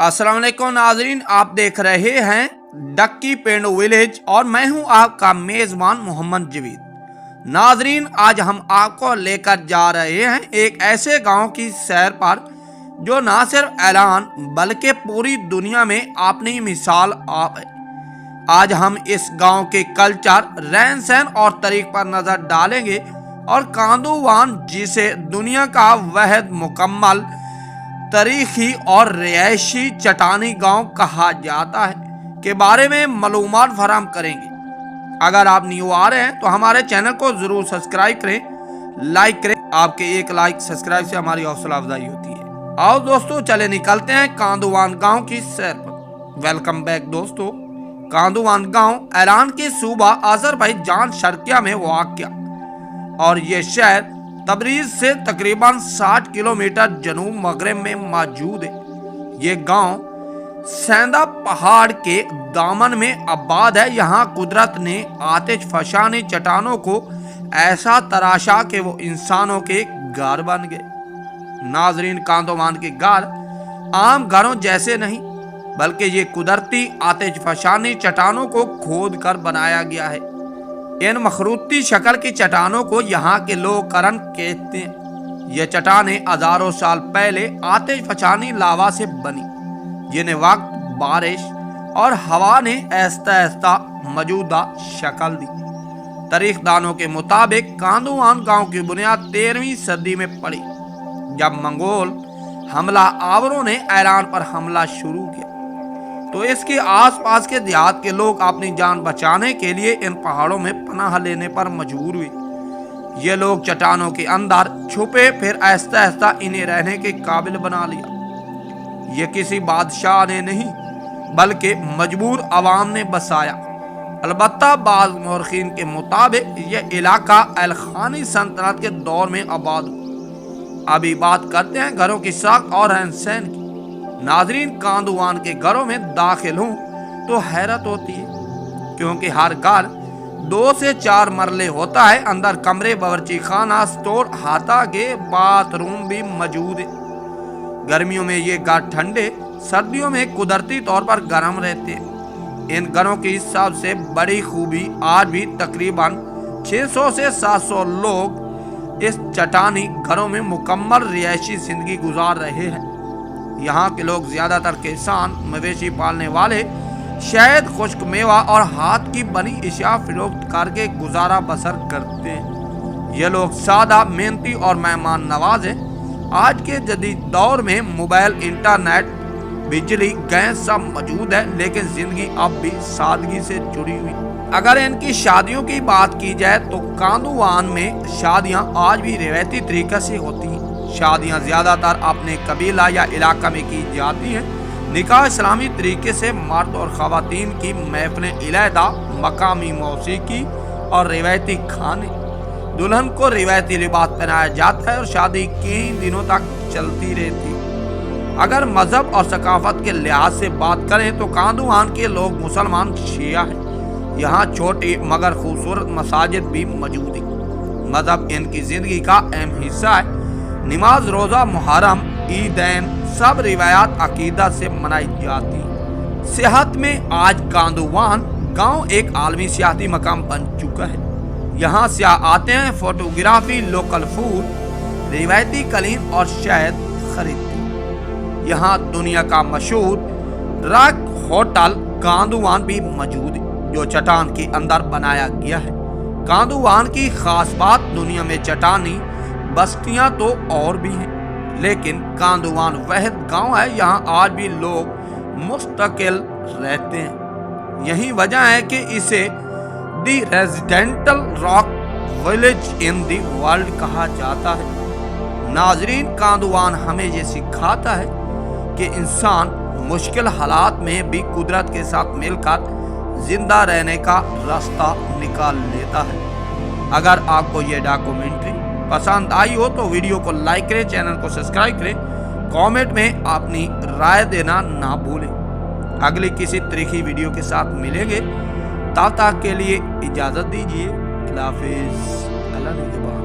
अस्सलाम वालेकुम नाजरीन, आप देख रहे हैं डक्की पेंड विलेज और मैं हूं आपका मेजबान मोहम्मद जवीद। नाजरीन, आज हम आपको लेकर जा रहे हैं एक ऐसे गांव की सैर पर जो ना सिर्फ ऐलान बल्कि पूरी दुनिया में अपनी मिसाल आप है। आज हम इस गांव के कल्चर, रहन सहन और तरीक पर नजर डालेंगे और कांदूवान, जिसे दुनिया का वहद मुकम्मल तारीखी और रिहायशी चटानी गांव कहा जाता है, के बारे में मालूमात फराहम करेंगे। अगर आप न्यू आ रहे हैं तो हमारे चैनल को जरूर सब्सक्राइब करें, लाइक करें। आपके एक लाइक सब्सक्राइब से हमारी हौसला अफजाई होती है। आओ दोस्तों, चले निकलते हैं कांदूवान गांव की सैर पर। वेलकम बैक दोस्तों। कांदूवान गांव ईरान के सूबा अज़रबैजान शर्किया में वाक़या और ये शहर तबरीज से तकरीबन 60 किलोमीटर जनूब मगरब में मौजूद है। ये गांव सेंधा पहाड़ के दामन में आबाद है। यहाँ कुदरत ने आतिश फशानी चट्टानों को ऐसा तराशा कि वो इंसानों के घर बन गए। नाजरीन, कांदूवान के घर आम घरों जैसे नहीं, बल्कि ये कुदरती आतिश फशानी चट्टानों को खोद कर बनाया गया है। इन मखरूती शक्ल की चट्टानों को यहाँ के लोग करन कहते हैं। ये चट्टानें हजारों साल पहले आतिश फशानी लावा से बनी, जिन्हें वक्त, बारिश और हवा ने ऐसा ऐसा मौजूदा शक्ल दी। तारीखदानों के मुताबिक कांदूवान गांव की बुनियाद 13वीं सदी में पड़ी, जब मंगोल हमला आवरों ने ईरान पर हमला शुरू किया। तो इसके आसपास के देहात के लोग अपनी जान बचाने के लिए इन पहाड़ों में पनाह लेने पर मजबूर हुए। ये लोग चट्टानों के अंदर छुपे, फिर आहिस्ता आहिस्ता इन्हें रहने के काबिल बना लिया। ये किसी बादशाह ने नहीं, बल्कि मजबूर अवाम ने बसाया। अलबत्ता बाज़ मौरखीन के मुताबिक यह इलाका अलखानी सल्तनत के दौर में आबाद हुआ। अभी बात करते हैं घरों की साख और रहन सहन की। नाजरीन, कांदूवान के घरों में दाखिल हूँ तो हैरत होती है, क्योंकि हर घर 2 से 4 मरले होता है। अंदर कमरे, बावर्ची खाना, स्टोर, हाथा के बाथरूम भी मौजूद है। गर्मियों में ये घर ठंडे, सर्दियों में कुदरती तौर पर गर्म रहते हैं। इन घरों की सबसे बड़ी खूबी आज भी तकरीबन 600 से 700 लोग इस चट्टानी घरों में मुकम्मल रिहायशी जिंदगी गुजार रहे हैं। यहाँ के लोग ज्यादातर किसान, मवेशी पालने वाले, शहद, खुश्क मेवा और हाथ की बनी अशिया फरोख्त करके गुजारा बसर करते हैं। ये लोग सादा, मेहनती और मेहमान नवाज हैं। आज के जदीद दौर में मोबाइल, इंटरनेट, बिजली, गैस सब मौजूद है, लेकिन जिंदगी अब भी सादगी से जुड़ी हुई। अगर इनकी शादियों की बात की जाए तो कांदूवान में शादियां आज भी रिवायती तरीके से होती हैं। शादियां ज्यादातर अपने कबीला या इलाका में की जाती हैं। निकाह इस्लामी तरीके से मर्द और खवातीन की महफिलें अलहदा, मकामी मौसीकी और रिवायती खाने। दुल्हन को रिवायती लिबास पहनाया जाता है और शादी कई दिनों तक चलती रहती है। अगर मजहब और सकाफत के लिहाज से बात करें तो कांदूवान के लोग मुसलमान शिया हैं। यहाँ छोटी मगर खूबसूरत मसाजिद भी मौजूद है। मजहब इनकी जिंदगी का अहम हिस्सा है। नमाज, रोज़ा, मुहर्रम, ईदैन सब रिवायात अकीदा से मनाई जाती है। सियाहत में आज कांदूवान गांव एक आलमी सियाहती मकाम बन चुका है। यहाँ सियाह आते हैं, फोटोग्राफी, लोकल फूड, रिवायती कलीन और शहद खरीदते हैं। यहाँ दुनिया का मशहूर रॉक होटल कांदूवान भी मौजूद है, जो चट्टान के अंदर बनाया गया है। कांदूवान की खास बात, दुनिया में चट्टानी बस्तियां तो और भी हैं, लेकिन कांदूवान वहद गांव है। यहाँ आज भी लोग मुस्तकिल रहते हैं। यही वजह है कि इसे the residential rock village in the world कहा जाता है। नाजरीन, कांदूवान हमें ये सिखाता है कि इंसान मुश्किल हालात में भी कुदरत के साथ मिलकर जिंदा रहने का रास्ता निकाल लेता है। अगर आपको ये डॉक्यूमेंट्री पसंद आई हो तो वीडियो को लाइक करें, चैनल को सब्सक्राइब करें, कमेंट में अपनी राय देना ना भूलें। अगली किसी तरीकी वीडियो के साथ मिलेंगे, तब तक के लिए इजाज़त दीजिए। अल्लाह हाफिज़। अल्लाह निगहबान।